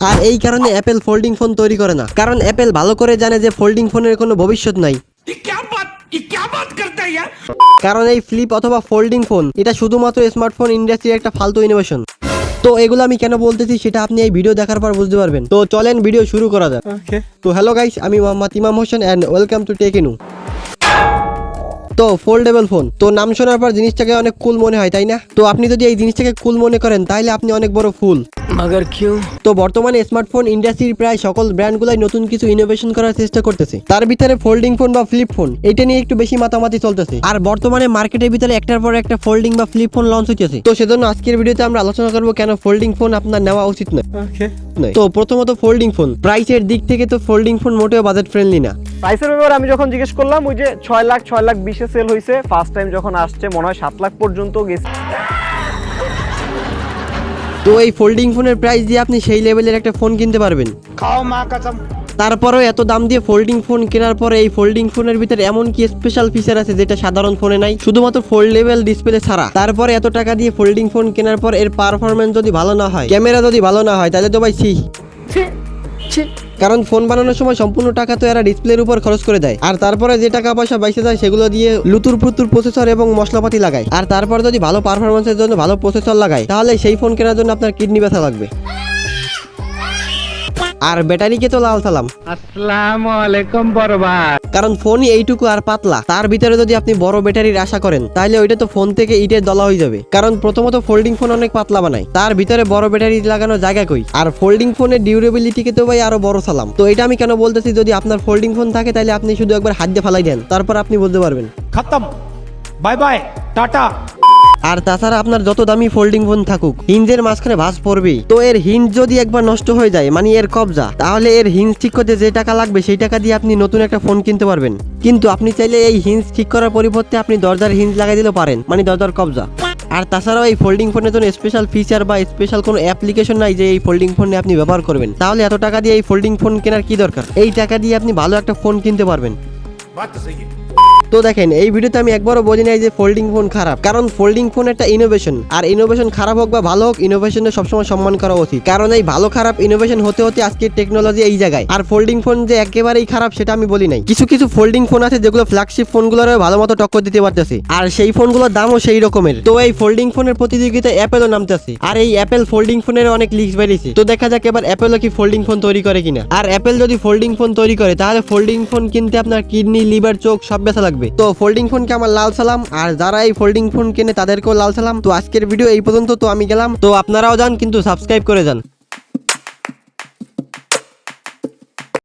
আর এই কারণে Apple folding phone তৈরি করে না, কারণ অ্যাপেল ভালো করে জানে যে ফোল্ডিং ফোনের কোনো ভবিষ্যৎ নাই। কারণ এই ফ্লিপ অথবা ফোল্ডিং ফোন এটা শুধুমাত্র স্মার্টফোন ইন্ডাস্ট্রির একটা ফালতু ইনোভেশন। তো এগুলো আমি কেন বলতেছি সেটা আপনি এই ভিডিও দেখার পর বুঝতে পারবেন। তো চলেন ভিডিও শুরু করা যাক। তো হ্যালো গাইস, আমি Mohammad Imam Hossain and welcome to tech ইনু। তো ফোল্ডেবল ফোন, তো নাম শোনার পর জিনিসটাকে অনেক কুল মনে হয়, তাই না? তো আপনি যদি এই জিনিসটাকে কুল মনে করেন তাহলে আপনি অনেক বড় ফুল। मगर क्यों? তো বর্তমানে স্মার্টফোন ইন্ডাস্ট্রির প্রায় সকল ব্র্যান্ডগুলাই নতুন কিছু ইনোভেশন করার চেষ্টা করতেছে। তার ভিতরে ফোল্ডিং ফোন বা ফ্লিপ ফোন এটা নিয়ে একটু বেশি মাতামাতি চলতেছে। আর বর্তমানে মার্কেটের ভিতরে একটার পর একটা ফোল্ডিং বা ফ্লিপ ফোন লঞ্চ হচ্ছে। তো সেজন্য আজকের ভিডিওতে আমরা আলোচনা করব কেন ফোল্ডিং ফোন আপনার নেওয়া উচিত নয়। তো প্রথমত ফোল্ডিং ফোন প্রাইসের দিক থেকে তো ফোল্ডিং ফোন মোটেও বাজেট ফ্রেন্ডলি না। প্রাইসের ব্যাপারে আমি যখন জিজ্ঞেস করলাম, ওই যে 6 লাখ 20 সেল হয়েছে, ফার্স্ট টাইম যখন আসছে মনে হয় 7 লাখ পর্যন্ত গেছে। তো এই ফোল্ডিং ফোনের প্রাইস দিয়ে আপনি সেই লেভেলের একটা ফোন কিনতে পারবেন। তারপরেও এত দাম দিয়ে ফোল্ডিং ফোন কেনার পরে এই ফোল্ডিং ফোনের ভিতরে এমন কি স্পেশাল ফিচার আছে যেটা সাধারণ ফোনে নাই, শুধুমাত্র ফোল্ডেবল ডিসপ্লে ছাড়া। তারপরে এত টাকা দিয়ে ফোল্ডিং ফোন কেনার পর এর পারফরমেন্স যদি ভালো না হয়, ক্যামেরা যদি ভালো না হয়, তাহলে তো ভাই কারণ ফোন বানানোর সময় সম্পূর্ণ টাকা তো এরা ডিসপ্লের উপর খরচ করে দেয়। আর তারপরে যে টাকা পয়সা বাইসে যায় সেগুলো দিয়ে লুতুর পুতুর প্রসেসর এবং মশলাপাতি লাগায়। আর তারপর যদি ভালো পারফরমেন্সের জন্য ভালো প্রসেসর লাগায় তাহলে সেই ফোন কেনার জন্য আপনার কিডনি ব্যথা লাগবে। আর ব্যাটারিকে তো লাল সালাম, अस्सलाम वालेकुम बरबाद। কারণ ফোনই এইটুকু আর পাতলা, তার ভিতরে যদি আপনি বড় ব্যাটারির আশা করেন তাহলে ওইটা তো ফোন থেকে ইটের দলা হয়ে যাবে। কারণ প্রথমত ফোল্ডিং ফোন অনেক পাতলা বানায়, তার ভিতরে বড় ব্যাটারি লাগানোর জায়গা কই। আর ফোল্ডিং ফোনের ডিউরেবিলিটিকে তো ভাই আরো বড় সালাম। তো এটা আমি কেন বলতেছি, যদি আপনার ফোল্ডিং ফোন থাকে তাহলে আপনি শুধু একবার হাত দিয়ে ফালাই দেন, তারপর আপনি বুঝতে পারবেন। खत्म, बाय बाय, टाटा। আর তাছাড়া আপনার যত দামি ফোল্ডিং ফোন থাকুক, হিঞ্জের মাঝখানে ভাঁজ পড়বেই। তো এর হিঞ্জ যদি একবার নষ্ট হয়ে যায়, মানে এর কবজা, তাহলে এর হিঞ্জ ঠিক করতে যে টাকা লাগবে সেই টাকা দিয়ে আপনি নতুন একটা ফোন কিনতে পারবেন। কিন্তু আপনি চাইলে এই হিঞ্জ ঠিক করার পরিবর্তে আপনি দরজার হিঞ্জ লাগাই দিলেও পারেন, মানে দরজার কবজা। আর তাছাড়াও এই ফোল্ডিং ফোনের জন্য স্পেশাল ফিচার বা স্পেশাল কোনো অ্যাপ্লিকেশন নাই যে এই ফোল্ডিং ফোনে আপনি ব্যবহার করবেন। তাহলে এত টাকা দিয়ে এই ফোল্ডিং ফোন কেনার কি দরকার? এই টাকা দিয়ে আপনি ভালো একটা ফোন কিনতে পারবেন। बात तो सही है। তো দেখেন, এই ভিডিওতে আমি একবারও বলি নাই যে ফোল্ডিং ফোন খারাপ, কারণ ফোল্ডিং ফোন একটা ইনোভেশন। আর ইনোভেশন খারাপ হোক বা ভালো হোক, ইনোভেশনের সবসময় সম্মান করা উচিত। কারণ এই ভালো খারাপ ইনোভেশন হতে হতে আজকের টেকনোলজি এই জায়গায়। আর ফোল্ডিং ফোন যে একেবারেই খারাপ সেটা আমি বলি নাই। কিছু কিছু ফোল্ডিং ফোন আছে যেগুলো ফ্ল্যাগশিপ ফোনগুলোর ভালো মতো টক্কর দিতে পারতেছে, আর সেই ফোনগুলোর দামও সেই রকমের। তো এই ফোল্ডিং ফোনের প্রতিযোগিতায় অ্যাপেলও নামতেছে, আর এই অ্যাপেল ফোল্ডিং ফোনের অনেক লিক্স বেরিয়েছে। তো দেখা যাক এবার অ্যাপেলও কি ফোল্ডিং ফোন তৈরি করে কিনা। আর অ্যাপেল যদি ফোল্ডিং ফোন তৈরি করে তাহলে ফোল্ডিং ফোন কিনতে আপনার কিডনি, লিভার, চোখ সব ব্যথা লাগবে। তো ফোল্ডিং ফোনকে আমার লাল সালাম, আর যারা এই ফোল্ডিং ফোন কেনে তাদেরকেও লাল সালাম। তো আজকের ভিডিও এই পর্যন্ত, তো আমি গেলাম। তো আপনারাও যান, কিন্তু সাবস্ক্রাইব করে যান।